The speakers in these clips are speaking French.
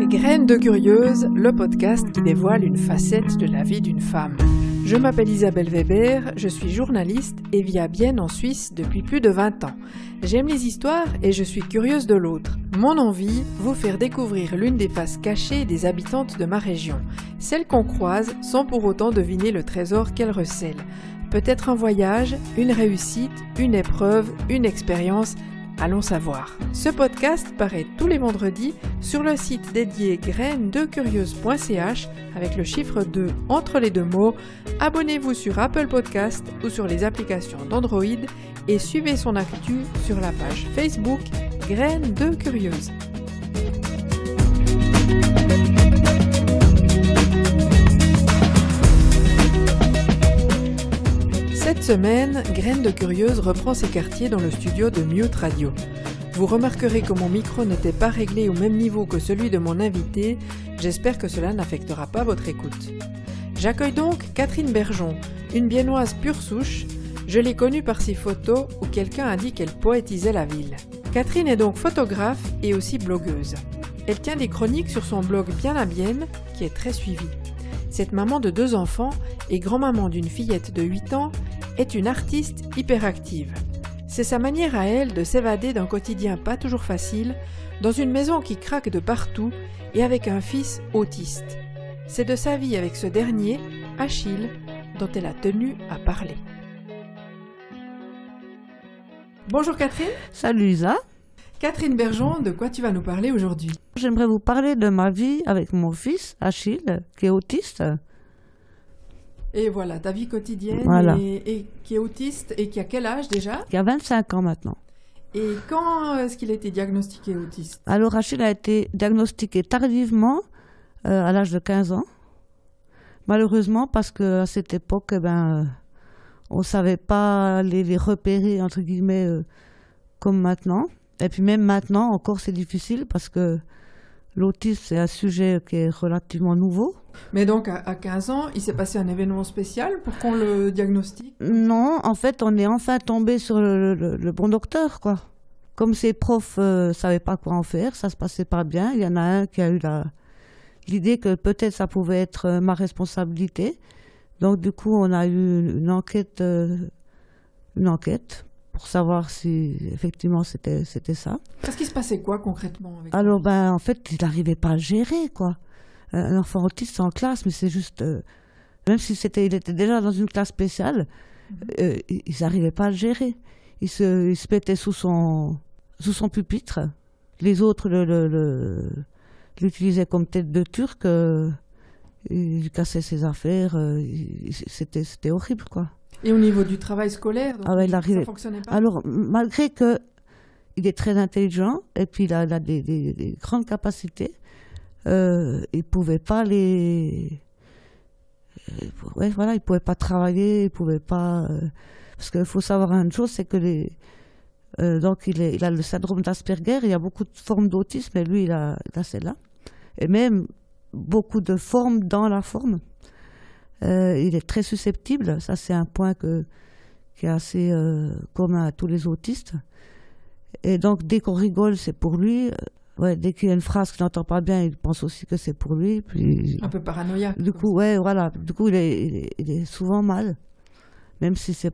Graines de Curieuse, le podcast qui dévoile une facette de la vie d'une femme. Je m'appelle Isabelle Weber, je suis journaliste et vis à Bienne en Suisse depuis plus de 20 ans. J'aime les histoires et je suis curieuse de l'autre. Mon envie, vous faire découvrir l'une des faces cachées des habitantes de ma région. Celles qu'on croise sans pour autant deviner le trésor qu'elles recèlent. Peut-être un voyage, une réussite, une épreuve, une expérience. Allons savoir. Ce podcast paraît tous les vendredis sur le site dédié grainesdecurieuse.ch avec le chiffre 2 entre les deux mots. Abonnez-vous sur Apple Podcast ou sur les applications d'Android et suivez son actu sur la page Facebook Graines de Curieuse. Cette semaine, Graines de Curieuse reprend ses quartiers dans le studio de Mute Radio. Vous remarquerez que mon micro n'était pas réglé au même niveau que celui de mon invité. J'espère que cela n'affectera pas votre écoute. J'accueille donc Catherine Bergeon, une biennoise pure souche. Je l'ai connue par ses photos où quelqu'un a dit qu'elle poétisait la ville. Catherine est donc photographe et aussi blogueuse. Elle tient des chroniques sur son blog Bien à Bienne, qui est très suivi. Cette maman de 2 enfants et grand-maman d'une fillette de 8 ans est une artiste hyperactive. C'est sa manière à elle de s'évader d'un quotidien pas toujours facile, dans une maison qui craque de partout et avec un fils autiste. C'est de sa vie avec ce dernier, Achille, dont elle a tenu à parler. Bonjour Catherine. Salut Lisa. Catherine Bergeon, de quoi tu vas nous parler aujourd'hui? J'aimerais vous parler de ma vie avec mon fils, Achille, qui est autiste. Et voilà, ta vie quotidienne, voilà. et qui est autiste et qui a quel âge déjà? Qui a 25 ans maintenant. Et quand est-ce qu'il a été diagnostiqué autiste? Alors Achille a été diagnostiqué tardivement, à l'âge de 15 ans. Malheureusement, parce qu'à cette époque, on ne savait pas les repérer, entre guillemets, comme maintenant. Et puis même maintenant, encore, c'est difficile parce que l'autisme, c'est un sujet qui est relativement nouveau. Mais donc, à 15 ans, il s'est passé un événement spécial pour qu'on le diagnostique? Non, en fait, on est enfin tombé sur le bon docteur, quoi. Comme ces profs ne savaient pas quoi en faire, ça se passait pas bien. Il y en a un qui a eu l'idée que peut-être ça pouvait être ma responsabilité. Donc, du coup, on a eu une enquête pour savoir si effectivement c'était ça. Qu'est-ce qui se passait quoi concrètement avec Alors, en fait, il n'arrivait pas à le gérer, quoi. Un enfant autiste en classe, mais c'est juste... même si il était déjà dans une classe spéciale, ils n'arrivaient pas à le gérer. Il se mettait sous son pupitre. Les autres l'utilisaient comme tête de turc. Il lui cassait ses affaires. C'était horrible, quoi. Et au niveau du travail scolaire, donc, ça fonctionnait pas? Alors, malgré qu'il est très intelligent et puis il a des grandes capacités, il pouvait pas il pouvait pas travailler, il pouvait pas parce qu'il faut savoir une chose, c'est que donc il a le syndrome d'Asperger. Il y a beaucoup de formes d'autisme, mais lui il a celle-là, et même beaucoup de formes dans la forme. Il est très susceptible, ça c'est un point qui est assez commun à tous les autistes. Et donc dès qu'on rigole, c'est pour lui. Dès qu'il y a une phrase qu'il n'entend pas bien, il pense aussi que c'est pour lui. Puis, un peu paranoïaque. Du coup, Du coup, il est souvent mal, même si ça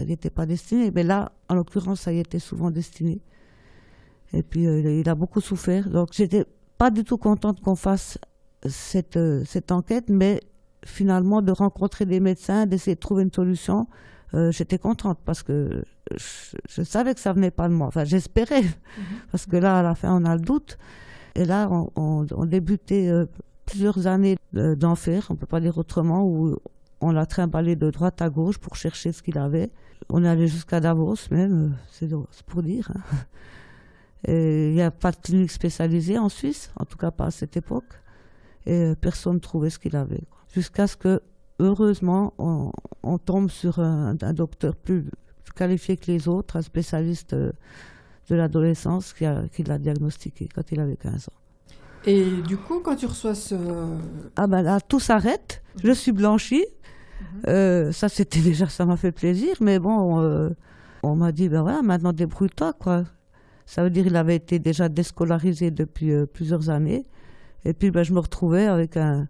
n'y était pas destiné. Mais là, en l'occurrence, ça y était souvent destiné. Et puis, il a beaucoup souffert. Donc, j'étais pas du tout contente qu'on fasse cette enquête, mais finalement, de rencontrer des médecins, d'essayer de trouver une solution, j'étais contente parce que je savais que ça venait pas de moi. Enfin, j'espérais, parce que là, à la fin, on a le doute. Et là, on débutait plusieurs années d'enfer, on peut pas dire autrement, où on l'a trimballé de droite à gauche pour chercher ce qu'il avait. On est allé jusqu'à Davos même, c'est pour dire. Hein. Il n'y a pas de clinique spécialisée en Suisse, en tout cas pas à cette époque. Et personne ne trouvait ce qu'il avait. Jusqu'à ce que, heureusement, on tombe sur un docteur plus qualifié que les autres, un spécialiste de l'adolescence qui l'a diagnostiqué quand il avait 15 ans. Et du coup, quand tu reçois ce... Là, tout s'arrête, je suis blanchie. Ça m'a fait plaisir, mais bon, on m'a dit, voilà, maintenant débrouille-toi, quoi. Ça veut dire qu'il avait été déjà déscolarisé depuis plusieurs années. Et puis je me retrouvais avec un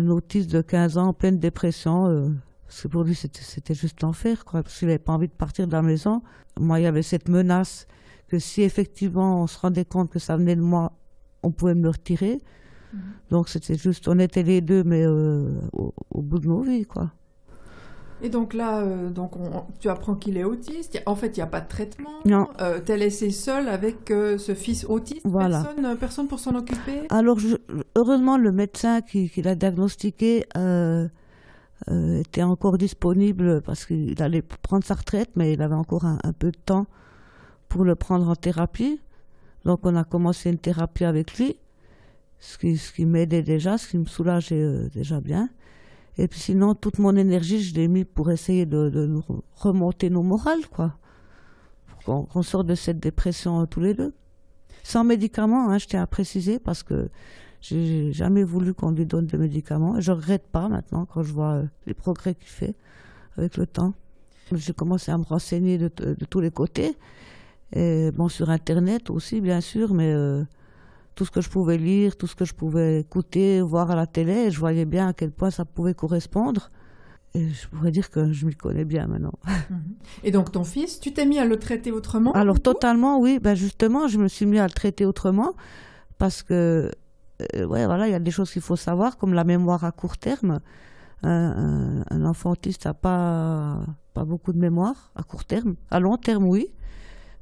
autiste de 15 ans en pleine dépression. Parce que pour lui, c'était juste l'enfer, quoi. Parce qu'il n'avait pas envie de partir de la maison. Moi, il y avait cette menace que si effectivement on se rendait compte que ça venait de moi, on pouvait me le retirer. Donc c'était juste, on était les deux, mais au bout de nos vies, quoi. Et donc là, tu apprends qu'il est autiste. En fait, il n'y a pas de traitement. Non. T'es laissée seule avec ce fils autiste. Voilà. Personne pour s'en occuper. Alors, heureusement, le médecin qui l'a diagnostiqué était encore disponible parce qu'il allait prendre sa retraite, mais il avait encore un peu de temps pour le prendre en thérapie. Donc, on a commencé une thérapie avec lui, ce qui m'aidait déjà, ce qui me soulageait déjà bien. Et puis sinon, toute mon énergie, je l'ai mis pour essayer de nous remonter nos morales, quoi. Pour qu'on sorte de cette dépression tous les deux. Sans médicaments, hein, je tiens à préciser, parce que j'ai jamais voulu qu'on lui donne de médicaments. Et je ne regrette pas maintenant, quand je vois les progrès qu'il fait avec le temps. J'ai commencé à me renseigner de tous les côtés. Et bon, sur Internet aussi, bien sûr, mais... tout ce que je pouvais lire, tout ce que je pouvais écouter, voir à la télé, je voyais bien à quel point ça pouvait correspondre. Et je pourrais dire que je m'y connais bien maintenant. Et donc ton fils, tu t'es mis à le traiter autrement? Alors totalement, oui. Ben justement, je me suis mis à le traiter autrement parce que, ouais, voilà, il y a des choses qu'il faut savoir, comme la mémoire à court terme. Un enfant autiste n'a pas beaucoup de mémoire à court terme. À long terme, oui.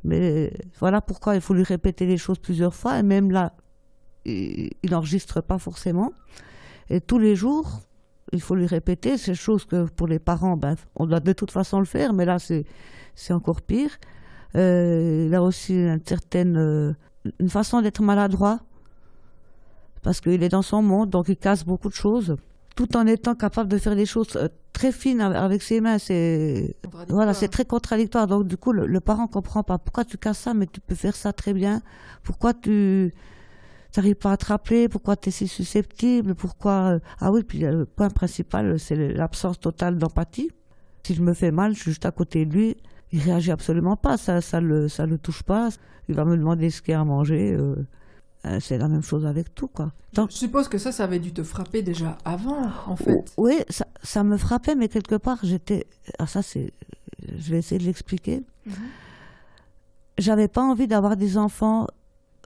Mais voilà pourquoi il faut lui répéter les choses plusieurs fois. Et même là, il n'enregistre pas forcément. Et tous les jours, il faut lui répéter ces choses que pour les parents, on doit de toute façon le faire, mais là, c'est encore pire. Il a aussi une façon d'être maladroit, parce qu'il est dans son monde, donc il casse beaucoup de choses, tout en étant capable de faire des choses très fines avec ses mains. Voilà, c'est très contradictoire. Donc du coup, le parent ne comprend pas. Pourquoi tu casses ça, mais tu peux faire ça très bien? Pourquoi tu n'arrives pas à te rappeler? Pourquoi tu es si susceptible? Pourquoi... Ah oui, puis le point principal, c'est l'absence totale d'empathie. Si je me fais mal, je suis juste à côté de lui, il réagit absolument pas. Ça le touche pas. Il va me demander ce qu'il y a à manger. C'est la même chose avec tout, quoi. Donc, je suppose que ça avait dû te frapper déjà avant, en fait. Oui, ça me frappait, mais quelque part, j'étais... Ah, ça, c'est... Je vais essayer de l'expliquer. J'avais pas envie d'avoir des enfants...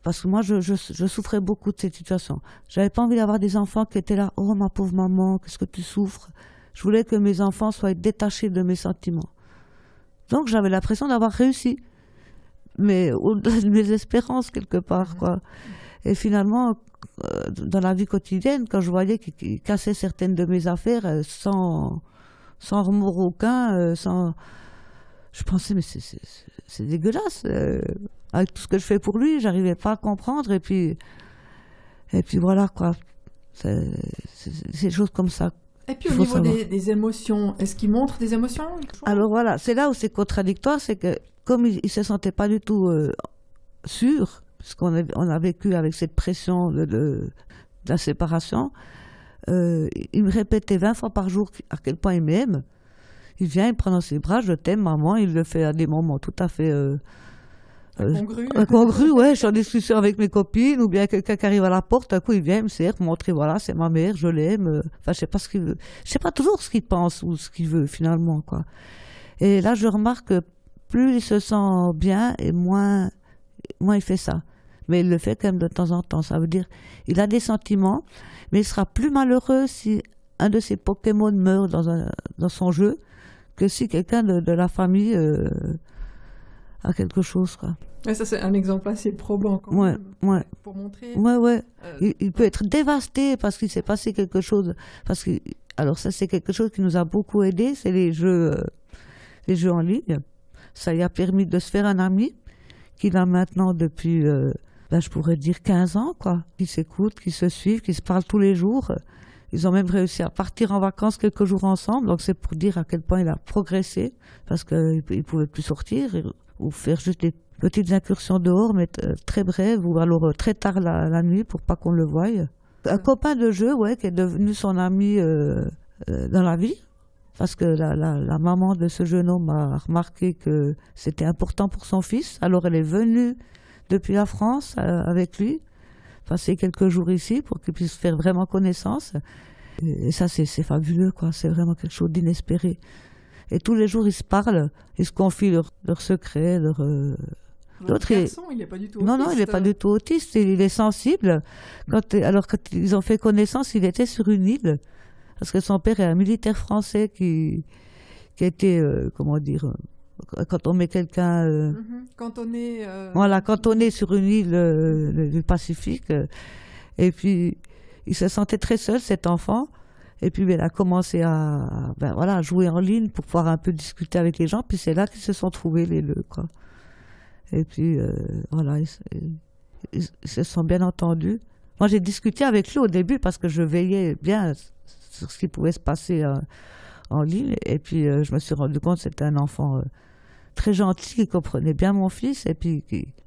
Parce que moi, je souffrais beaucoup de cette situation. J'avais pas envie d'avoir des enfants qui étaient là. « Oh, ma pauvre maman, qu'est-ce que tu souffres ?» Je voulais que mes enfants soient détachés de mes sentiments. Donc, j'avais l'impression d'avoir réussi. Mais au-delà de mes espérances, quelque part, quoi. Et finalement, dans la vie quotidienne, quand je voyais qu'il cassait certaines de mes affaires sans remords aucun, je pensais, mais c'est dégueulasse. Avec tout ce que je fais pour lui, j'arrivais pas à comprendre. Et puis voilà, quoi. C'est des choses comme ça. Et puis au niveau des émotions, est-ce qu'il montre des émotions? Alors voilà, c'est là où c'est contradictoire, c'est que comme il ne se sentait pas du tout sûr, parce qu'on a vécu avec cette pression de la séparation, il me répétait 20 fois par jour à quel point il m'aime. Il vient, il me prend dans ses bras, je t'aime maman, il le fait à des moments tout à fait incongru, ouais, je suis en discussion avec mes copines, ou bien quelqu'un qui arrive à la porte, un coup il vient, il me serre pour montrer, voilà, c'est ma mère, je l'aime. Enfin, je sais pas ce qu'il veut. Je sais pas toujours ce qu'il pense ou ce qu'il veut finalement, quoi. Et là, je remarque que plus il se sent bien et moins il fait ça. Mais il le fait quand même de temps en temps. Ça veut dire il a des sentiments, mais il sera plus malheureux si un de ses Pokémon meurt dans son jeu que si quelqu'un de la famille a quelque chose, quoi. Et ça, c'est un exemple assez probant, quand même, pour montrer... Ouais. Il peut être dévasté parce qu'il s'est passé quelque chose. Alors ça, c'est quelque chose qui nous a beaucoup aidé, c'est les jeux en ligne. Ça lui a permis de se faire un ami qu'il a maintenant depuis, je pourrais dire 15 ans, quoi. Qui s'écoutent, qui se suivent, qui se parlent tous les jours. Ils ont même réussi à partir en vacances quelques jours ensemble. Donc c'est pour dire à quel point il a progressé, parce qu'il ne pouvait plus sortir ou faire juste des petites incursions dehors, mais très brèves, ou alors très tard la nuit pour pas qu'on le voie. Un copain de jeu, ouais, qui est devenu son ami dans la vie. parce que la maman de ce jeune homme a remarqué que c'était important pour son fils. Alors elle est venue depuis la France avec lui, passer quelques jours ici pour qu'il puisse faire vraiment connaissance. Et ça, c'est fabuleux, quoi. C'est vraiment quelque chose d'inespéré. Et tous les jours, ils se parlent, ils se confient leurs secrets, L'autre garçon, il n'est pas du tout autiste. Non, il n'est pas du tout autiste, il est sensible. Alors, quand ils ont fait connaissance, il était sur une île, parce que son père est un militaire français qui était, comment dire, quand on met quelqu'un... Cantonné... Voilà, cantonné sur une île du Pacifique. Et puis, il se sentait très seul, cet enfant. Et puis, il a commencé à jouer en ligne pour pouvoir un peu discuter avec les gens. Puis c'est là qu'ils se sont trouvés les deux, quoi. Et puis, voilà, ils se sont bien entendus. Moi, j'ai discuté avec lui au début parce que je veillais bien sur ce qui pouvait se passer en ligne. Et puis, je me suis rendu compte que c'était un enfant très gentil, qui comprenait bien mon fils et puis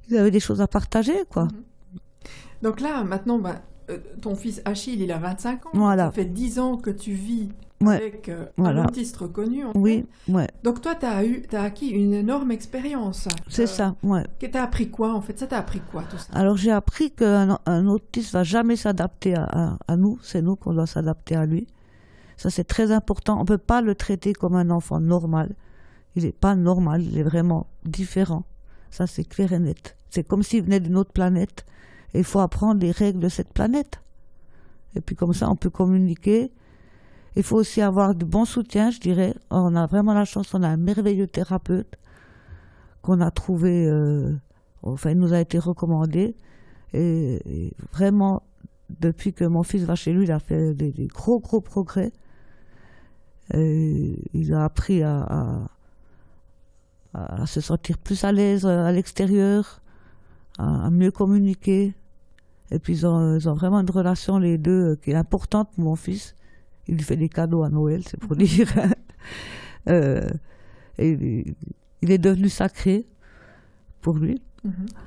il avait des choses à partager, quoi. Donc là, maintenant, ton fils Achille, il a 25 ans. Voilà. Ça fait 10 ans que tu vis avec un autiste reconnu. Oui, ouais. Donc toi, tu as acquis une énorme expérience. C'est ça, ouais. Tu as appris quoi, en fait? Ça t'a appris quoi, tout ça? Alors, j'ai appris qu'un autiste ne va jamais s'adapter à nous. C'est nous qu'on doit s'adapter à lui. Ça, c'est très important. On ne peut pas le traiter comme un enfant normal. Il n'est pas normal, il est vraiment différent. Ça, c'est clair et net. C'est comme s'il venait d'une autre planète. Et il faut apprendre les règles de cette planète. Et puis comme ça, on peut communiquer. Il faut aussi avoir du bon soutien, je dirais. On a vraiment la chance, on a un merveilleux thérapeute qu'on a trouvé, il nous a été recommandé. Et vraiment, depuis que mon fils va chez lui, il a fait des gros progrès. Et il a appris à se sentir plus à l'aise à l'extérieur, à mieux communiquer. Et puis ils ont vraiment une relation, les deux, qui est importante pour mon fils. Il lui fait des cadeaux à Noël, c'est pour dire. Et il est devenu sacré pour lui.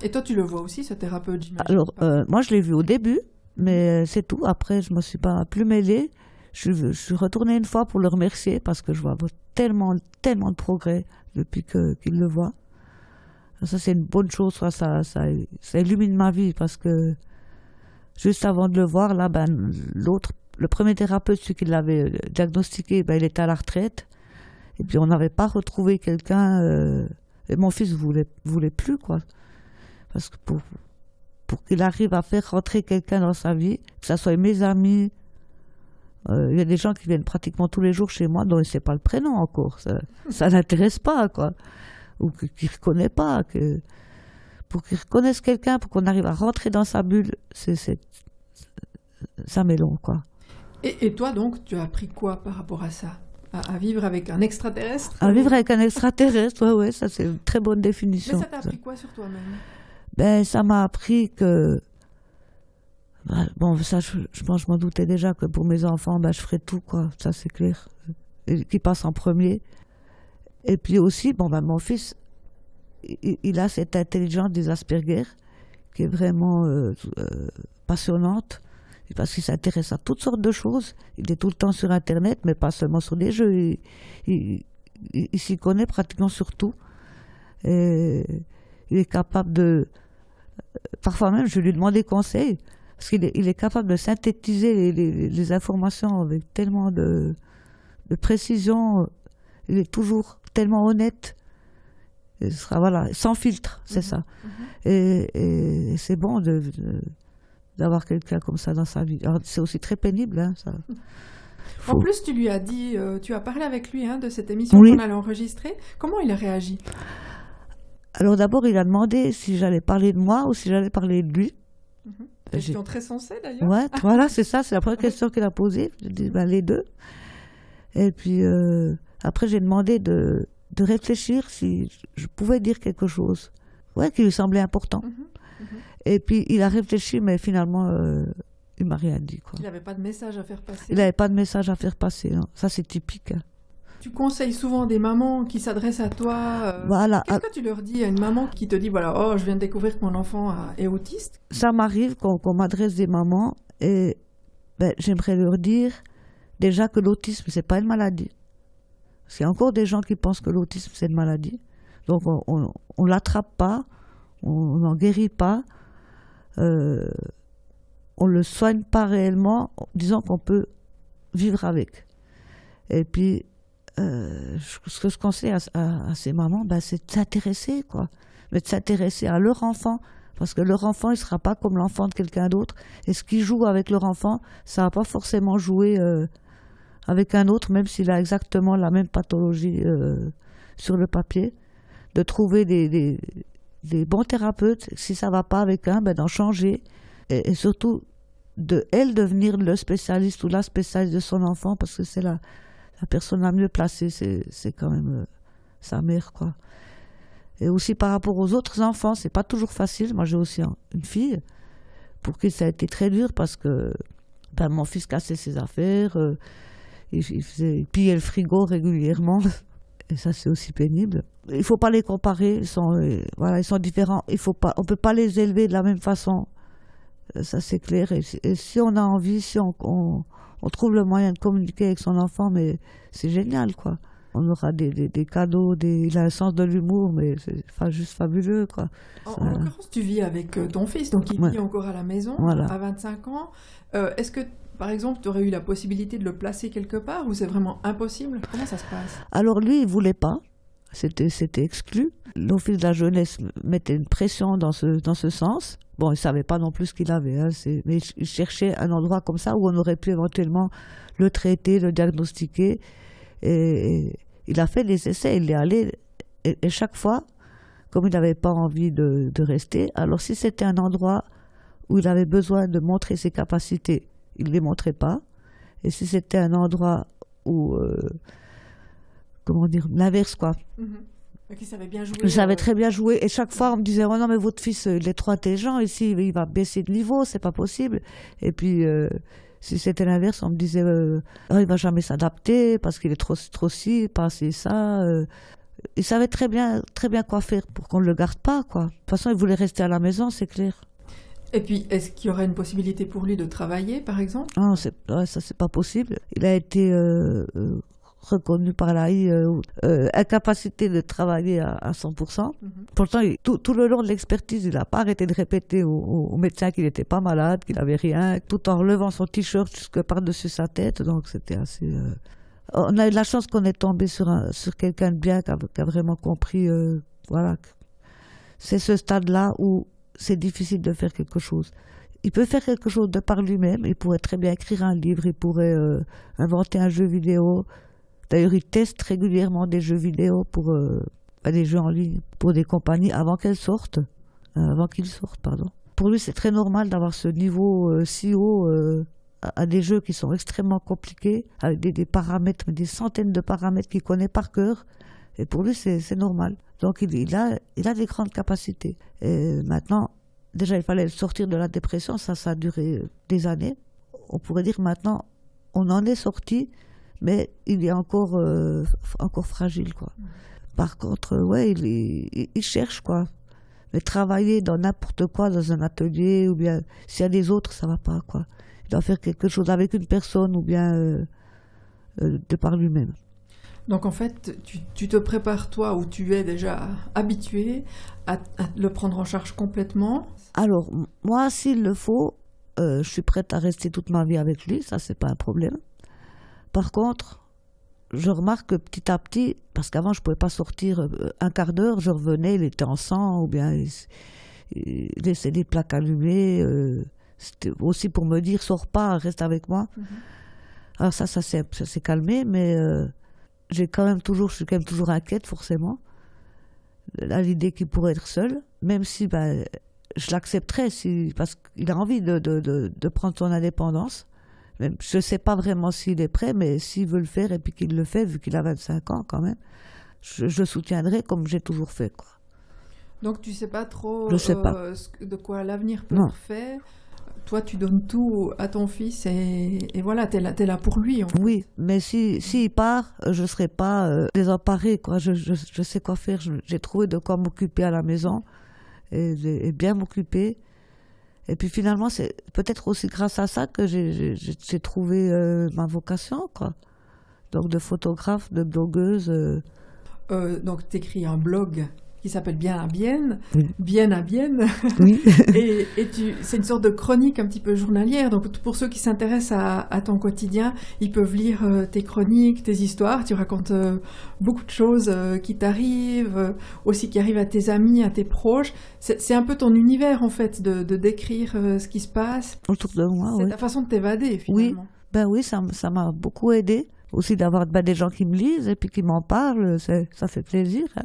Et toi, tu le vois aussi, ce thérapeute, j'imagine? Alors, moi, je l'ai vu au début, mais c'est tout. Après, je ne me suis pas plus mêlée. Je suis retournée une fois pour le remercier parce que je vois tellement de progrès depuis qu'il le voit. Ça, c'est une bonne chose. Ça illumine ma vie parce que juste avant de le voir, là, le premier thérapeute, celui qui l'avait diagnostiqué, il était à la retraite. Et puis, on n'avait pas retrouvé quelqu'un. Et mon fils voulait plus, quoi. Parce que pour qu'il arrive à faire rentrer quelqu'un dans sa vie, que ce soit mes amis, il y a des gens qui viennent pratiquement tous les jours chez moi dont il ne sait pas le prénom encore. Ça l'intéresse pas, quoi. Ou qu'il ne reconnaît pas. Pour qu'il reconnaisse quelqu'un, pour qu'on arrive à rentrer dans sa bulle, ça met long, quoi. Et toi, donc, tu as appris quoi par rapport à ça? À vivre avec un extraterrestre? À vivre avec un extraterrestre, ouais, ça c'est une très bonne définition. Mais ça t'a appris quoi sur toi-même? Ça m'a appris que... Bon, ça, je pense, je m'en doutais déjà que pour mes enfants, je ferai tout, quoi. Ça, c'est clair. Qui passe en premier. Et puis aussi, mon fils, il a cette intelligence des Asperger qui est vraiment passionnante. Parce qu'il s'intéresse à toutes sortes de choses. Il est tout le temps sur Internet, mais pas seulement sur des jeux. Il s'y connaît pratiquement sur tout. Et il est capable de... Parfois même, je lui demande des conseils. Parce qu'il est capable de synthétiser les informations avec tellement de précision. Il est toujours tellement honnête. Il sera, voilà, sans filtre, c'est ça. Et c'est bon d'avoir quelqu'un comme ça dans sa vie. C'est aussi très pénible, hein, ça. En plus, tu lui as dit, tu as parlé avec lui de cette émission qu'on allait enregistrer. Comment il a réagi? Alors d'abord, il a demandé si j'allais parler de moi ou si j'allais parler de lui. Question très sensée d'ailleurs. Ouais, voilà, c'est ça, c'est la première question qu'il a posée. J'ai dit les deux. Et puis après, j'ai demandé de réfléchir si je pouvais dire quelque chose, qui lui semblait important. Et puis il a réfléchi, mais finalement, il m'a rien dit, quoi. Il n'avait pas de message à faire passer. Il n'avait pas de message à faire passer, non. Ça c'est typique. Hein. Tu conseilles souvent des mamans qui s'adressent à toi. Voilà. Qu'est-ce que tu leur dis à une maman qui te dit, voilà, oh, je viens de découvrir que mon enfant est autiste? Ça m'arrive qu'on m'adresse des mamans et j'aimerais leur dire déjà que l'autisme, c'est pas une maladie. Parce qu'il y a encore des gens qui pensent que l'autisme, c'est une maladie. Donc, on ne l'attrape pas, on n'en guérit pas, on ne le soigne pas réellement, disant qu'on peut vivre avec. Et puis, ce que je conseille à ces mamans, c'est de s'intéresser, quoi. Mais de s'intéresser à leur enfant. Parce que leur enfant, il ne sera pas comme l'enfant de quelqu'un d'autre. Et ce qu'ils jouent avec leur enfant, ça ne va pas forcément jouer avec un autre, même s'il a exactement la même pathologie sur le papier. De trouver des bons thérapeutes. Si ça ne va pas avec un, d'en changer. Et surtout, elle devenir le spécialiste ou la spécialiste de son enfant, parce que c'est la personne la mieux placée, c'est quand même sa mère, quoi. Et aussi par rapport aux autres enfants, c'est pas toujours facile. Moi, j'ai aussi une fille pour qui ça a été très dur parce que mon fils cassait ses affaires, il pillait le frigo régulièrement. Et ça, c'est aussi pénible. Il faut pas les comparer. Ils sont différents. On peut pas les élever de la même façon. Ça, c'est clair. Et si on a envie, si on trouve le moyen de communiquer avec son enfant, mais c'est génial, quoi. On aura des cadeaux, il a un sens de l'humour, mais c'est juste fabuleux, quoi. En l'occurrence, tu vis avec ton fils, donc il vit encore à la maison, voilà. À 25 ans. Est-ce que, par exemple, tu aurais eu la possibilité de le placer quelque part ou c'est vraiment impossible? Comment ça se passe? Alors lui, il ne voulait pas. C'était exclu. L'Office de la jeunesse mettait une pression dans ce sens. Bon, il ne savait pas non plus ce qu'il avait, hein, mais il cherchait un endroit comme ça où on aurait pu éventuellement le traiter, le diagnostiquer. Et il a fait des essais, il est allé, et chaque fois, comme il n'avait pas envie de rester, alors si c'était un endroit où il avait besoin de montrer ses capacités, il ne les montrait pas. Et si c'était un endroit où, comment dire, l'inverse, quoi. Qui savait bien jouer. Il savait très bien jouer. Et chaque fois, on me disait, oh non, mais votre fils, il est trop intelligent ici, il va baisser de niveau, c'est pas possible. Et puis, si c'était l'inverse, on me disait, oh, il va jamais s'adapter parce qu'il est trop ci, pas assez ça. Il savait très bien quoi faire pour qu'on ne le garde pas, quoi. De toute façon, il voulait rester à la maison, c'est clair. Et puis, est-ce qu'il y aurait une possibilité pour lui de travailler, par exemple? Non, ça, c'est pas possible. Il a été reconnu par l'AI incapacité de travailler à 100%. Pourtant, tout le long de l'expertise, il n'a pas arrêté de répéter au médecin qu'il n'était pas malade, qu'il n'avait rien, tout en relevant son t-shirt jusque par-dessus sa tête. Donc, c'était assez... On a eu de la chance qu'on est tombé sur quelqu'un de bien qui a vraiment compris, voilà. C'est ce stade-là où c'est difficile de faire quelque chose. Il peut faire quelque chose de par lui-même, il pourrait très bien écrire un livre, il pourrait inventer un jeu vidéo. D'ailleurs, il teste régulièrement des jeux vidéo des jeux en ligne pour des compagnies avant qu'ils sortent, pardon. Pour lui, c'est très normal d'avoir ce niveau si haut à des jeux qui sont extrêmement compliqués, avec des paramètres, des centaines de paramètres qu'il connaît par cœur. Et pour lui, c'est normal. Donc, il a des grandes capacités. Et maintenant, déjà, il fallait le sortir de la dépression. Ça a duré des années. On pourrait dire maintenant, on en est sorti, mais il est encore fragile, quoi. Par contre, ouais, il cherche, quoi. Mais travailler dans n'importe quoi, dans un atelier, ou bien s'il y a des autres, ça va pas, quoi. Il doit faire quelque chose avec une personne, ou bien de par lui-même. Donc en fait, tu te prépares toi, ou tu es déjà habitué à le prendre en charge complètement? Alors, moi, s'il le faut, je suis prête à rester toute ma vie avec lui, ça c'est pas un problème. Par contre, je remarque que petit à petit, parce qu'avant je pouvais pas sortir un quart d'heure, je revenais, il était en sang, ou bien il laissait des plaques allumées, c'était aussi pour me dire, sors pas, reste avec moi. Alors ça s'est calmé, mais... je suis quand même toujours inquiète, forcément, à l'idée qu'il pourrait être seul, même si je l'accepterais parce qu'il a envie de prendre son indépendance. Même, je ne sais pas vraiment s'il est prêt, mais s'il veut le faire et puis qu'il le fait, vu qu'il a 25 ans quand même, je le soutiendrai comme j'ai toujours fait, quoi. Donc tu ne sais pas trop de quoi l'avenir peut faire. Toi, tu donnes tout à ton fils et voilà, t'es là pour lui. En fait. Oui, mais s'il part, je ne serai pas désemparée, quoi. Je sais quoi faire. J'ai trouvé de quoi m'occuper à la maison et bien m'occuper. Et puis finalement, c'est peut-être aussi grâce à ça que j'ai trouvé ma vocation, quoi. donc de photographe, de blogueuse. Donc tu écris un blog qui s'appelle Bien à Bienne, Oui. Bien à Bienne, Oui. et c'est une sorte de chronique un petit peu journalière. Donc pour ceux qui s'intéressent à ton quotidien, ils peuvent lire tes chroniques, tes histoires. Tu racontes beaucoup de choses qui t'arrivent, aussi qui arrivent à tes amis, à tes proches. C'est un peu ton univers en fait de décrire ce qui se passe. Autour de moi, C'est oui. ta façon de t'évader finalement. Ben oui, ça m'a beaucoup aidé. Aussi d'avoir des gens qui me lisent et puis qui m'en parlent, ça fait plaisir. Hein.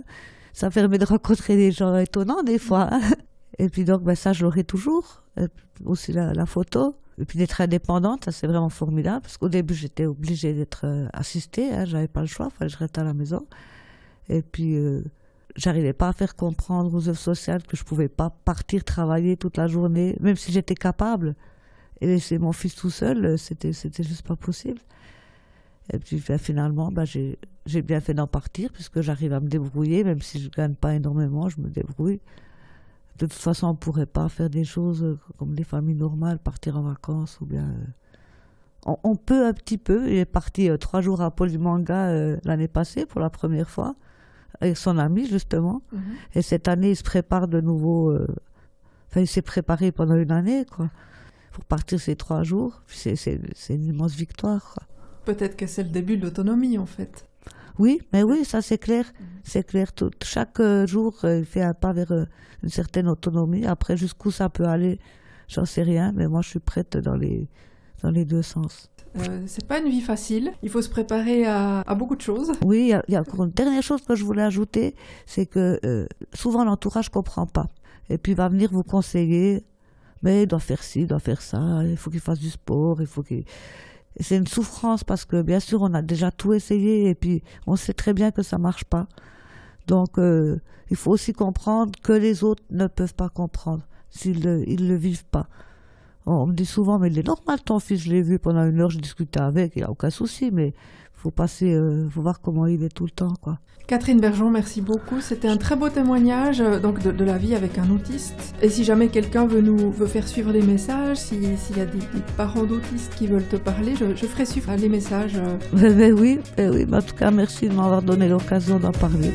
Ça permet de rencontrer des gens étonnants des fois. Hein. Et puis donc, ça, je l'aurai toujours. Et aussi la photo. Et puis d'être indépendante, ça c'est vraiment formidable. Parce qu'au début, j'étais obligée d'être assistée. Hein. J'avais pas le choix, il fallait que je reste à la maison. Et puis, j'arrivais pas à faire comprendre aux œuvres sociales que je pouvais pas partir travailler toute la journée, même si j'étais capable. Et laisser mon fils tout seul, c'était juste pas possible. Et puis finalement, j'ai bien fait d'en partir puisque j'arrive à me débrouiller, même si je ne gagne pas énormément, je me débrouille. De toute façon, on ne pourrait pas faire des choses comme des familles normales, partir en vacances ou bien... On peut un petit peu. Il est parti 3 jours à Polymanga l'année passée pour la première fois, avec son ami justement. Mm-hmm. Et cette année, il se prépare de nouveau... il s'est préparé pendant une année, quoi, pour partir ces 3 jours. C'est une immense victoire, quoi. Peut-être que c'est le début de l'autonomie, en fait. Oui, mais oui, ça c'est clair. C'est clair. Chaque jour, il fait un pas vers une certaine autonomie. Après, jusqu'où ça peut aller, j'en sais rien. Mais moi, je suis prête dans les 2 sens. C'est pas une vie facile. Il faut se préparer à beaucoup de choses. Oui, il y a encore une dernière chose que je voulais ajouter. C'est que souvent, l'entourage ne comprend pas. Et puis, il va venir vous conseiller. Mais il doit faire ci, il doit faire ça. Il faut qu'il fasse du sport. Il faut qu'il... C'est une souffrance parce que bien sûr on a déjà tout essayé et puis on sait très bien que ça ne marche pas. Donc il faut aussi comprendre que les autres ne peuvent pas comprendre s'ils ils le vivent pas. On me dit souvent mais il est normal ton fils, je l'ai vu pendant 1 heure, je discutais avec, il n'y a aucun souci, mais faut voir comment il est tout le temps, quoi. Catherine Bergeon, merci beaucoup. C'était un très beau témoignage donc de la vie avec un autiste. Et si jamais quelqu'un veut faire suivre les messages, s'il y a des parents d'autistes qui veulent te parler, je ferai suivre les messages. Oui, mais en tout cas, merci de m'avoir donné l'occasion d'en parler.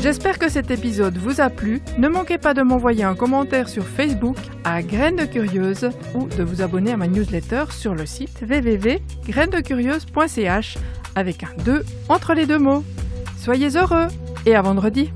J'espère que cet épisode vous a plu. Ne manquez pas de m'envoyer un commentaire sur Facebook à Graines de Curieuse ou de vous abonner à ma newsletter sur le site www.grainesdecurieuse.ch avec un 2 entre les 2 mots. Soyez heureux et à vendredi.